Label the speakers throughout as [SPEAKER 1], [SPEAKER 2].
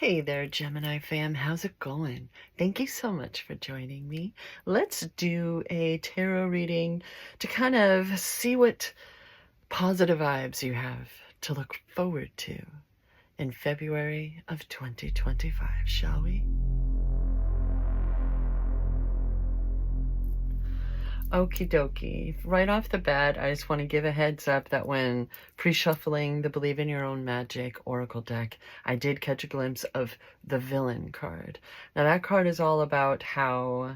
[SPEAKER 1] Hey there, Gemini fam. How's it going? Thank you so much for joining me. Let's do a tarot reading to kind of see what positive vibes you have to look forward to in February of 2025, shall we? Okie dokie. Right off the bat, I just want to give a heads up that when pre-shuffling the Believe in Your Own Magic Oracle deck, I did catch a glimpse of the Villain card. Now that card is all about how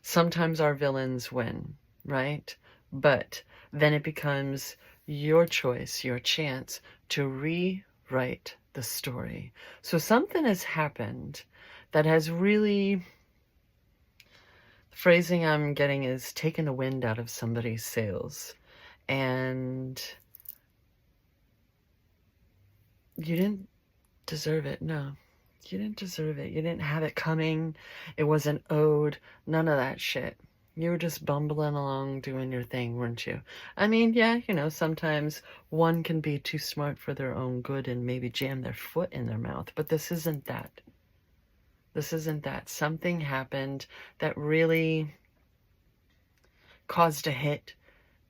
[SPEAKER 1] sometimes our villains win, right? But then it becomes your choice, your chance to rewrite the story. So something has happened that has really... phrasing I'm getting is taking the wind out of somebody's sails. And you didn't deserve it. No, you didn't deserve it. You didn't have it coming. It wasn't owed. None of that shit. You were just bumbling along doing your thing, weren't you? I mean, yeah, you know, sometimes one can be too smart for their own good and maybe jam their foot in their mouth. But this isn't that. This isn't that. Something happened that really caused a hit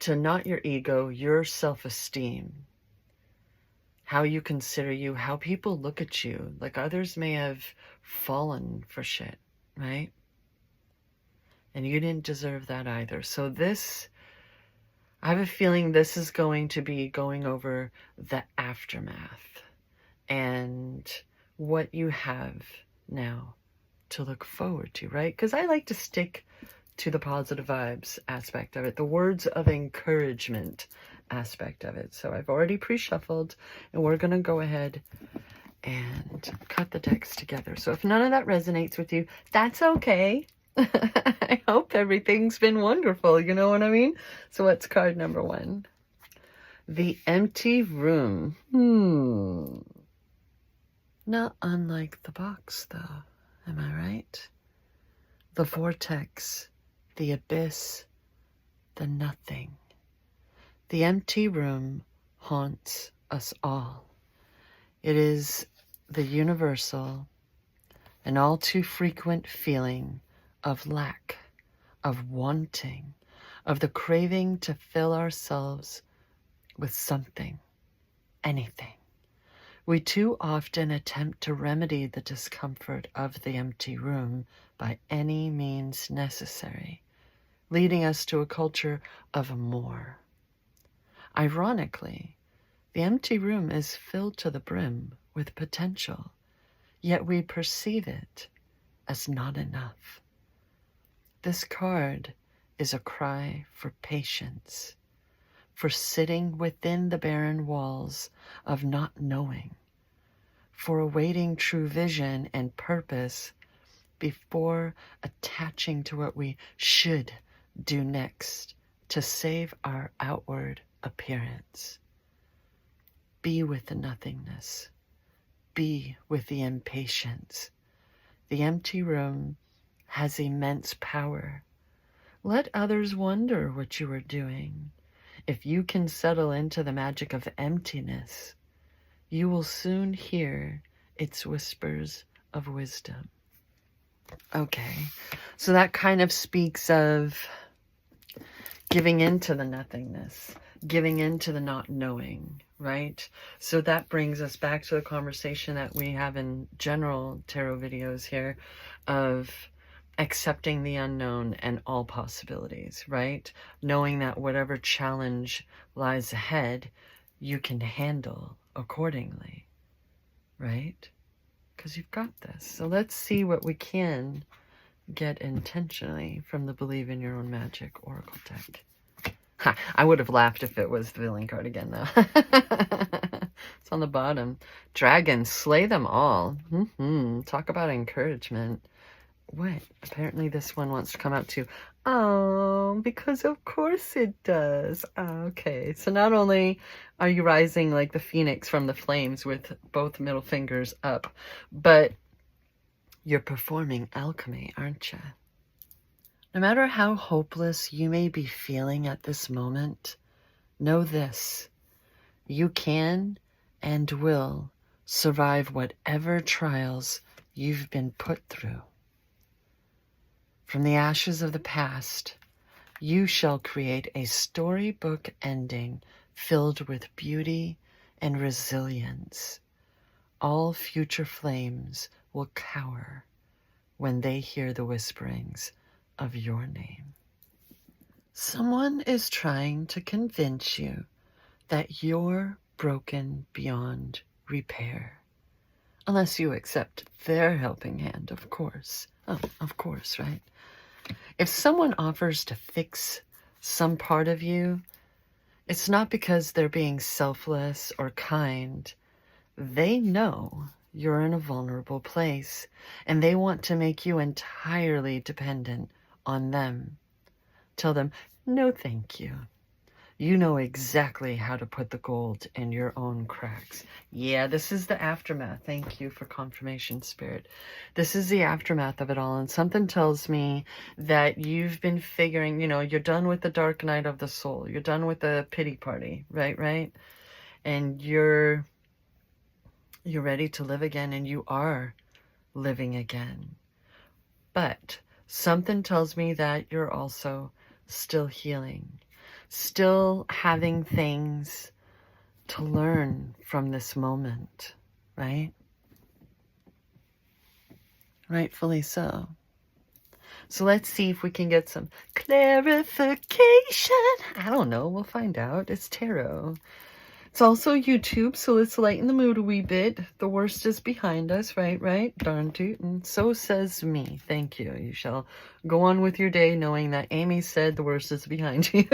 [SPEAKER 1] to not your ego, your self-esteem, how you consider you, how people look at you. Like others may have fallen for shit, right? And you didn't deserve that either. So this, I have a feeling this is going to be going over the aftermath and what you have now to look forward to, right? Because I like to stick to the positive vibes aspect of it, the words of encouragement aspect of it. So I've already pre-shuffled, and we're going to go ahead and cut the decks together. So if none of that resonates with you, that's okay. I hope everything's been wonderful, you know what I mean? So what's card number one? The Empty Room. Not unlike the box, though. Am I right? The vortex, the abyss, the nothing. The empty room haunts us all. It is the universal and all too frequent feeling of lack, of wanting, of the craving to fill ourselves with something, anything. We too often attempt to remedy the discomfort of the empty room by any means necessary, leading us to a culture of more. Ironically, the empty room is filled to the brim with potential, yet we perceive it as not enough. This card is a cry for patience, for sitting within the barren walls of not knowing, for awaiting true vision and purpose before attaching to what we should do next to save our outward appearance. Be with the nothingness. Be with the impatience. The empty room has immense power. Let others wonder what you are doing. If you can settle into the magic of emptiness, you will soon hear its whispers of wisdom. Okay, so that kind of speaks of giving into the nothingness, giving into the not knowing, right? So that brings us back to the conversation that we have in general tarot videos here of accepting the unknown and all possibilities, right? Knowing that whatever challenge lies ahead, you can handle accordingly, right? Because you've got this. So let's see what we can get intentionally from the Believe in Your Own Magic Oracle deck. Ha, I would have laughed if it was the villain card again, though. It's on the bottom. Dragons, slay them all. Talk about encouragement. What? Apparently this one wants to come out too. Oh, because of course it does. Okay, so not only are you rising like the phoenix from the flames with both middle fingers up, but you're performing alchemy, aren't you? No matter how hopeless you may be feeling at this moment, know this: you can and will survive whatever trials you've been put through. From the ashes of the past, you shall create a storybook ending filled with beauty and resilience. All future flames will cower when they hear the whisperings of your name. Someone is trying to convince you that you're broken beyond repair. Unless you accept their helping hand, of course. Oh, of course, right? If someone offers to fix some part of you, it's not because they're being selfless or kind. They know you're in a vulnerable place, and they want to make you entirely dependent on them. Tell them, no thank you. You know exactly how to put the gold in your own cracks. Yeah, this is the aftermath. Thank you for confirmation, Spirit. This is the aftermath of it all. And something tells me that you've been figuring, you're done with the dark night of the soul. You're done with the pity party, right? And you're ready to live again, and you are living again. But something tells me that you're also still healing, still having things to learn from this moment, right? Rightfully so. So let's see if we can get some clarification. I don't know. We'll find out. It's tarot. It's also YouTube, so let's lighten the mood a wee bit. The worst is behind us, right? Darn toot. And so says me. Thank you. You shall go on with your day knowing that Amy said the worst is behind you.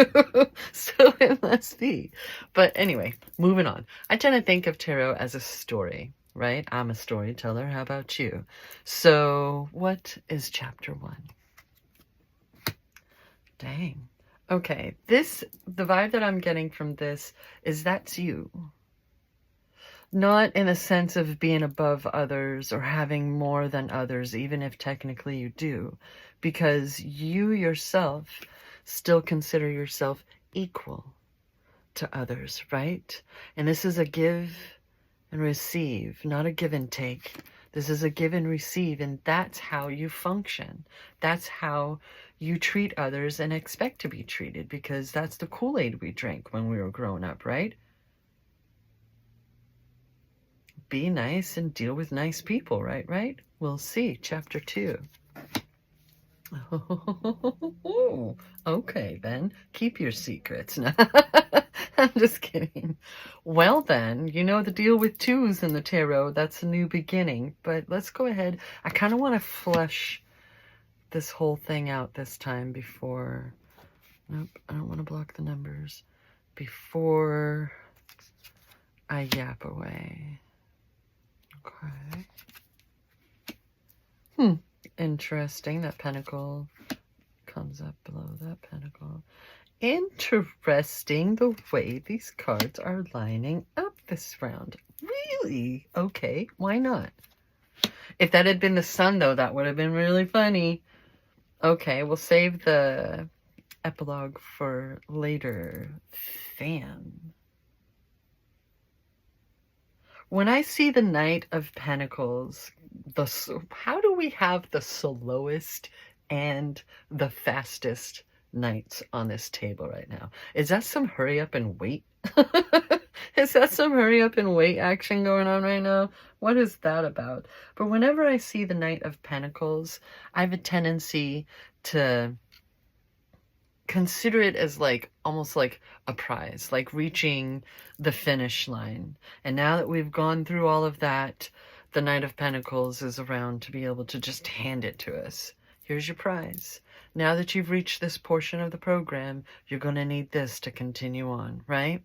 [SPEAKER 1] So it must be. But anyway, moving on. I tend to think of tarot as a story, right? I'm a storyteller. How about you? So what is chapter 1? Dang. Okay, the vibe that I'm getting from this is that's you. Not in a sense of being above others or having more than others, even if technically you do, because you yourself still consider yourself equal to others, right? And this is a give and receive, not a give and take. This is a give and receive, and that's how you function. That's how you treat others and expect to be treated, because that's the Kool-Aid we drank when we were growing up, right? Be nice and deal with nice people, right? We'll see. Chapter 2. Oh, okay, then. Keep your secrets. I'm just kidding. Well, then, you know the deal with 2s in the tarot. That's a new beginning. But let's go ahead. I kind of want to flesh this whole thing out this time before... Nope, I don't want to block the numbers. Before I yap away. Okay. Interesting. That pentacle comes up below that pentacle. Interesting the way these cards are lining up this round. Really? Okay, why not? If that had been the sun, though, that would have been really funny. Okay, we'll save the epilogue for later. Fan. When I see the Knight of Pentacles, how do we have the slowest and the fastest knights on this table right now? Is that some hurry up and wait? Is that some hurry up and wait action going on right now? What is that about? But whenever I see the Knight of Pentacles, I have a tendency to consider it as almost like a prize, like reaching the finish line. And now that we've gone through all of that, the Knight of Pentacles is around to be able to just hand it to us. Here's your prize. Now that you've reached this portion of the program, you're going to need this to continue on, right?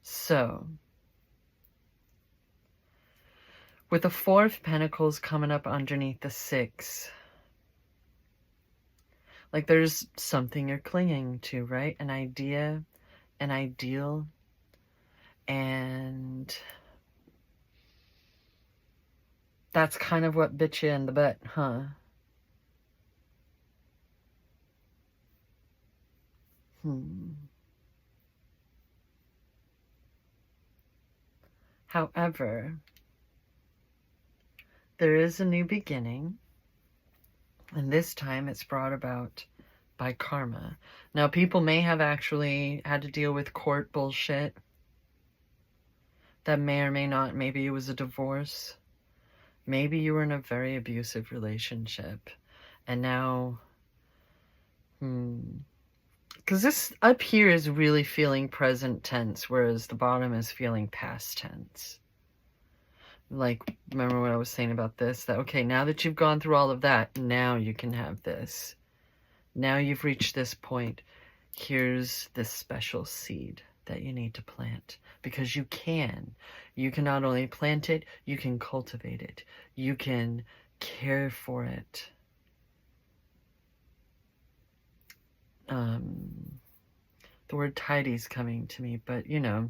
[SPEAKER 1] So, with the 4 of Pentacles coming up underneath the 6, like there's something you're clinging to, right? An idea, an ideal, and that's kind of what bit you in the butt, huh? However, there is a new beginning, and this time it's brought about by karma. Now, people may have actually had to deal with court bullshit that may or may not. Maybe it was a divorce. Maybe you were in a very abusive relationship, and now, because this up here is really feeling present tense, whereas the bottom is feeling past tense. Like, remember what I was saying about this? That, okay, now that you've gone through all of that, now you can have this. Now you've reached this point. Here's this special seed that you need to plant. Because you can. You can not only plant it, you can cultivate it. You can care for it. The word tidy is coming to me, but, you know,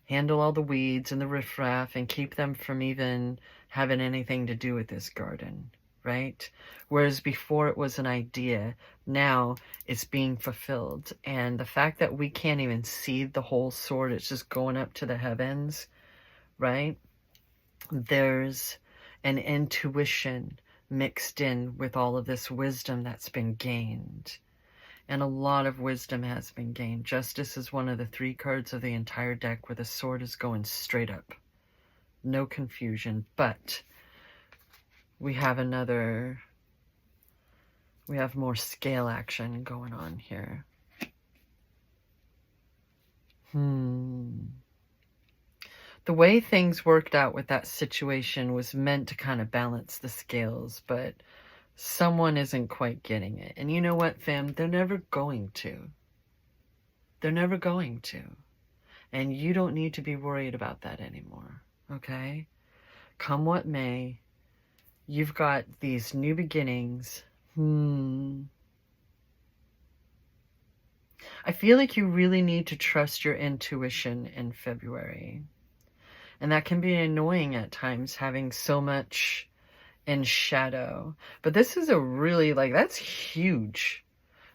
[SPEAKER 1] handle all the weeds and the riffraff and keep them from even having anything to do with this garden, right? Whereas before it was an idea, now it's being fulfilled. And the fact that we can't even see the whole sword, it's just going up to the heavens, right? There's an intuition mixed in with all of this wisdom that's been gained. And a lot of wisdom has been gained. Justice is one of the 3 cards of the entire deck where the sword is going straight up. No confusion. But we have more scale action going on here. The way things worked out with that situation was meant to kind of balance the scales, but someone isn't quite getting it. And you know what, fam? They're never going to. They're never going to. And you don't need to be worried about that anymore, okay? Come what may, you've got these new beginnings. I feel like you really need to trust your intuition in February. And that can be annoying at times, having so much in shadow. But this is a really, like, that's huge.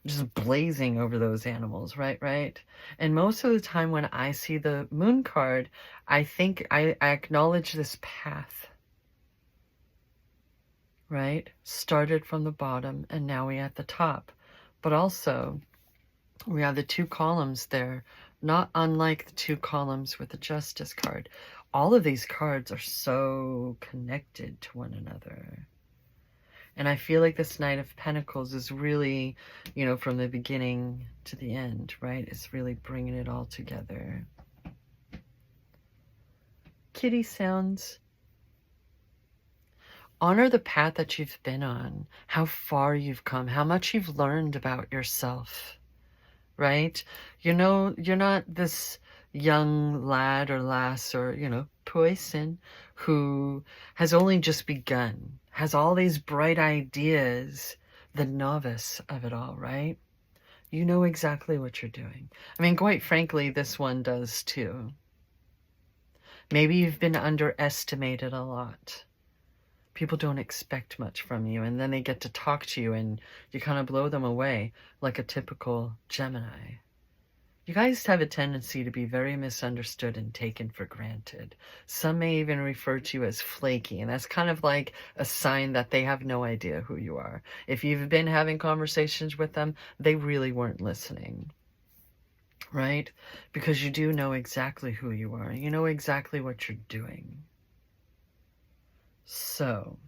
[SPEAKER 1] Just blazing over those animals, right? And most of the time when I see the moon card, I think I acknowledge this path, right? Started from the bottom and now we're at the top. But also, we have the 2 columns there, not unlike the 2 columns with the Justice card. All of these cards are so connected to one another. And I feel like this Knight of Pentacles is really, you know, from the beginning to the end, right? It's really bringing it all together. Kitty sounds. Honor the path that you've been on, how far you've come, how much you've learned about yourself, right? You know, you're not this young lad or lass or, you know, person who has only just begun, has all these bright ideas, the novice of it all, right? You know exactly what you're doing. I mean, quite frankly, this one does too. Maybe you've been underestimated a lot. People don't expect much from you, and then they get to talk to you and you kind of blow them away like a typical Gemini. You guys have a tendency to be very misunderstood and taken for granted. Some may even refer to you as flaky, and that's kind of like a sign that they have no idea who you are. If you've been having conversations with them, they really weren't listening, right? Because you do know exactly who you are. You know exactly what you're doing. So,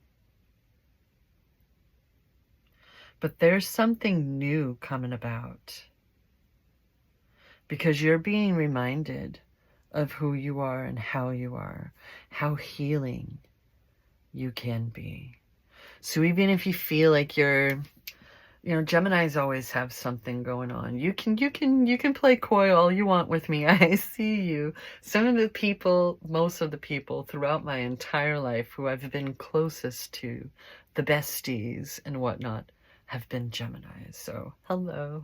[SPEAKER 1] but there's something new coming about. Because you're being reminded of who you are and how you are, how healing you can be. So even if you feel like you're, you know, Geminis always have something going on. You can play coy all you want with me. I see you. Some of the people, most of the people throughout my entire life who I've been closest to, the besties and whatnot, have been Geminis. So, hello.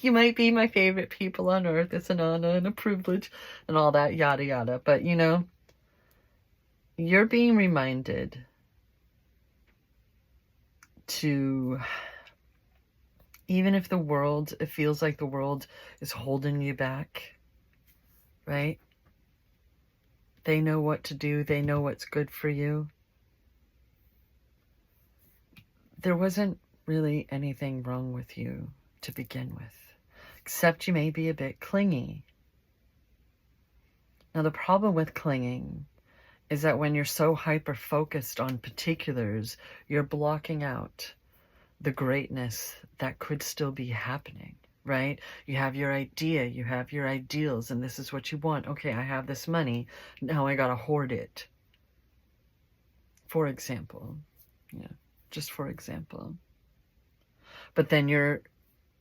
[SPEAKER 1] You might be my favorite people on earth. It's an honor and a privilege and all that, yada, yada. But, you know, you're being reminded to, even if the world, it feels like the world is holding you back, right? They know what to do. They know what's good for you. there wasn't really anything wrong with you to begin with, except you may be a bit clingy. Now, the problem with clinging is that when you're so hyper-focused on particulars, you're blocking out the greatness that could still be happening, right? You have your idea, you have your ideals, and this is what you want. Okay, I have this money, now I gotta hoard it. For example, just for example. But then you're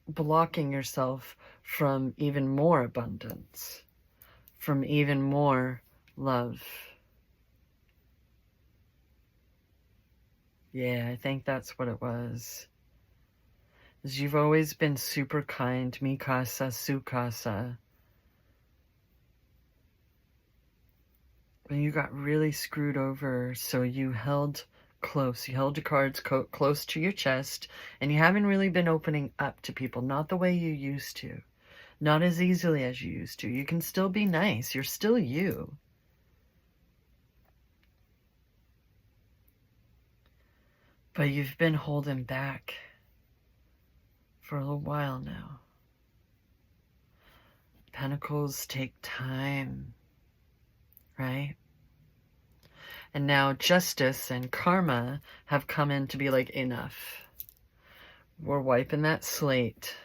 [SPEAKER 1] blocking yourself from even more abundance, from even more love. Yeah, I think that's what it was. Is you've always been super kind, mi casa, su casa. And you got really screwed over, so you held close. You held your cards close to your chest, and you haven't really been opening up to people, not the way you used to. Not as easily as you used to. You can still be nice. You're still you. But you've been holding back for a little while now. Pentacles take time, right? And now justice and karma have come in to be like, enough. We're wiping that slate.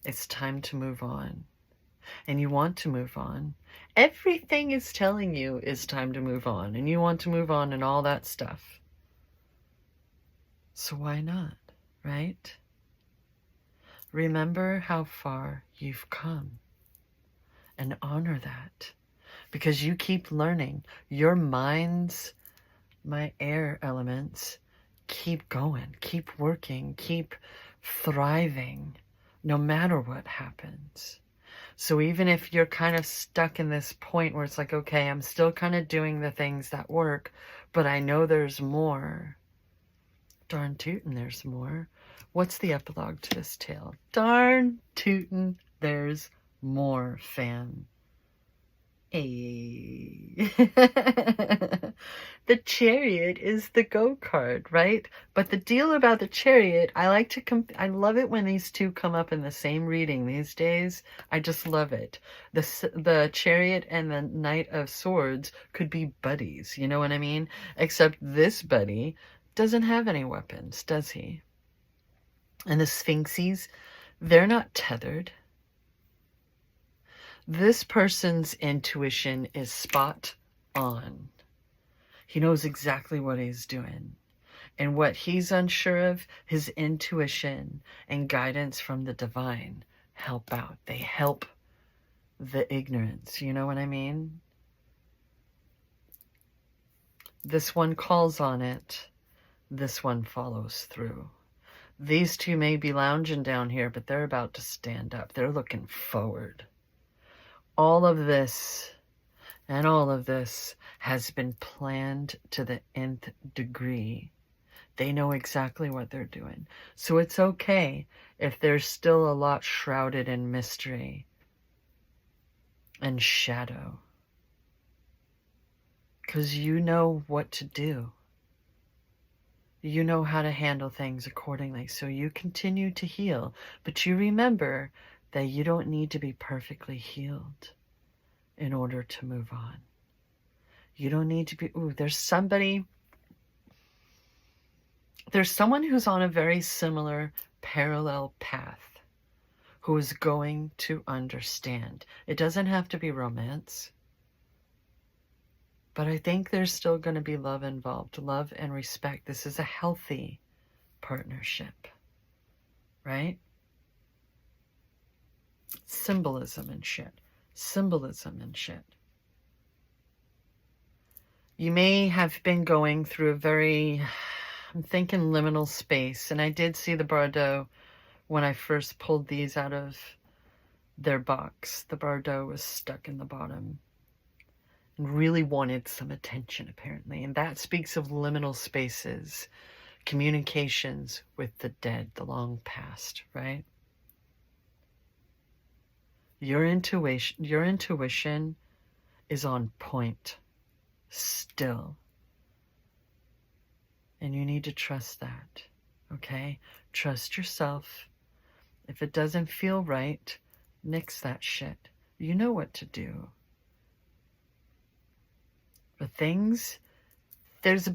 [SPEAKER 1] It's time to move on. And you want to move on. Everything is telling you it's time to move on. And you want to move on and all that stuff. So why not, right? Remember how far you've come. And honor that. Because you keep learning. Your minds, my air elements, keep going, keep working, keep thriving, no matter what happens. So even if you're kind of stuck in this point where it's like, okay, I'm still kind of doing the things that work, but I know there's more. Darn tootin', there's more. What's the epilogue to this tale? Darn tootin', there's more, fam. Hey. The Chariot is the go card, right? But the deal about the Chariot, I like to I love it when these two come up in the same reading these days. I just love it. The Chariot and the Knight of Swords could be buddies, you know what I mean? Except this buddy doesn't have any weapons, does he? And the Sphinxes, they're not tethered. This person's intuition is spot on. He knows exactly what he's doing. And what he's unsure of, his intuition and guidance from the divine help out. They help the ignorance. You know what I mean? This one calls on it. This one follows through. These two may be lounging down here, but they're about to stand up. They're looking forward. All of this and all of this has been planned to the nth degree. They know exactly what they're doing. So it's okay if there's still a lot shrouded in mystery and shadow. Because you know what to do. You know how to handle things accordingly. So you continue to heal. But you remember that you don't need to be perfectly healed in order to move on. You don't need to be, there's someone who's on a very similar parallel path who is going to understand. It doesn't have to be romance, but I think there's still going to be love involved, love and respect. This is a healthy partnership, right? Symbolism and shit. You may have been going through a very, I'm thinking liminal space. And I did see the Bardo when I first pulled these out of their box. The Bardo was stuck in the bottom and really wanted some attention, apparently. And that speaks of liminal spaces, communications with the dead, the long past, right? Your intuition is on point still. And you need to trust that, okay? Trust yourself. If it doesn't feel right, nix that shit. You know what to do. But things, there's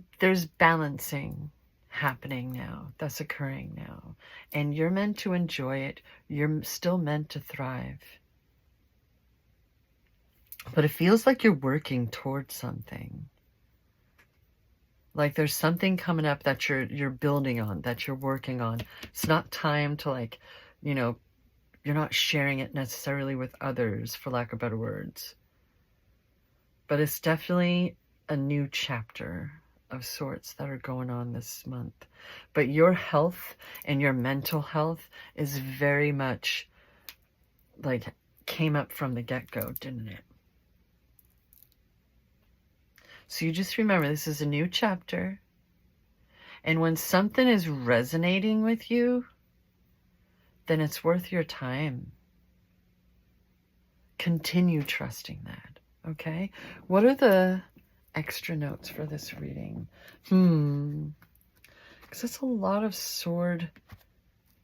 [SPEAKER 1] balancing happening now. That's occurring now. And you're meant to enjoy it. You're still meant to thrive. But it feels like you're working towards something. Like there's something coming up that you're building on, that you're working on. It's not time to, like, you know, you're not sharing it necessarily with others, for lack of better words. But it's definitely a new chapter of sorts that are going on this month. But your health and your mental health is very much like came up from the get-go, didn't it? So you just remember, this is a new chapter. And when something is resonating with you, then it's worth your time. Continue trusting that, okay? What are the extra notes for this reading? Because it's a lot of sword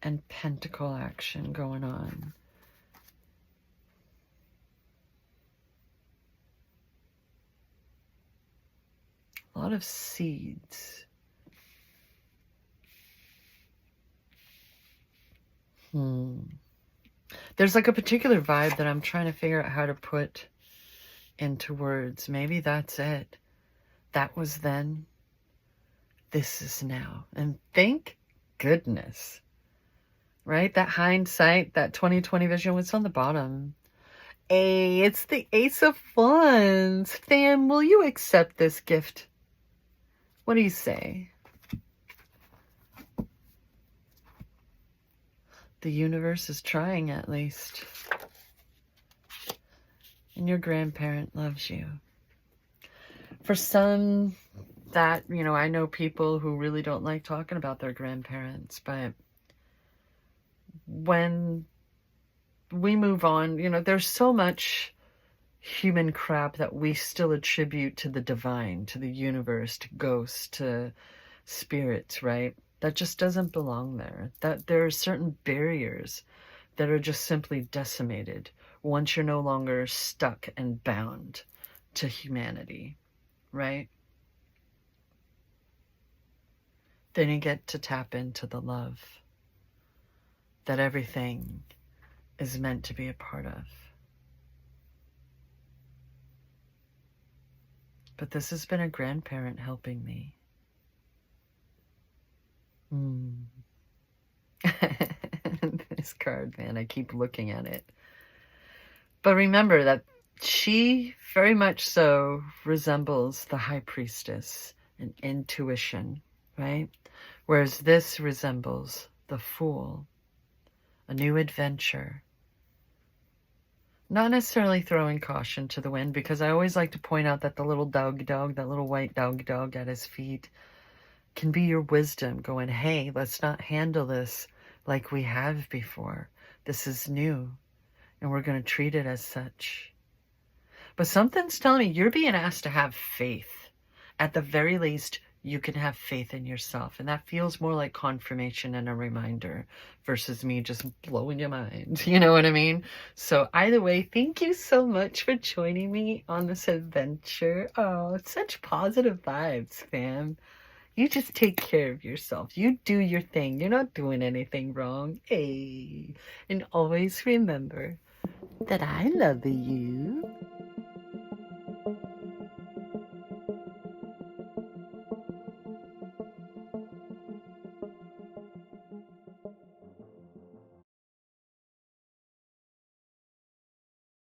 [SPEAKER 1] and pentacle action going on. A lot of seeds. There's like a particular vibe that I'm trying to figure out how to put into words. Maybe that's it. That was then. This is now. And thank goodness. Right? That hindsight, that 2020 vision, what's on the bottom? It's the Ace of Wands. Fam, will you accept this gift? What do you say? The universe is trying, at least. And your grandparent loves you. For some, that, you know, I know people who really don't like talking about their grandparents, but when we move on, you know, there's so much human crap that we still attribute to the divine, to the universe, to ghosts, to spirits, right? That just doesn't belong there. That there are certain barriers that are just simply decimated once you're no longer stuck and bound to humanity, right? Then you get to tap into the love that everything is meant to be a part of. But this has been a grandparent helping me. This card, man, I keep looking at it. But remember that she very much so resembles the high priestess and intuition, right? Whereas this resembles the fool, a new adventure. Not necessarily throwing caution to the wind, because I always like to point out that the little dog, that little white dog at his feet can be your wisdom going, hey, let's not handle this like we have before. This is new, and we're going to treat it as such. But something's telling me you're being asked to have faith. At the very least, you can have faith in yourself. And that feels more like confirmation and a reminder versus me just blowing your mind. You know what I mean? So either way, thank you so much for joining me on this adventure. Oh, it's such positive vibes, fam. You just take care of yourself. You do your thing. You're not doing anything wrong. Hey. And always remember that I love you.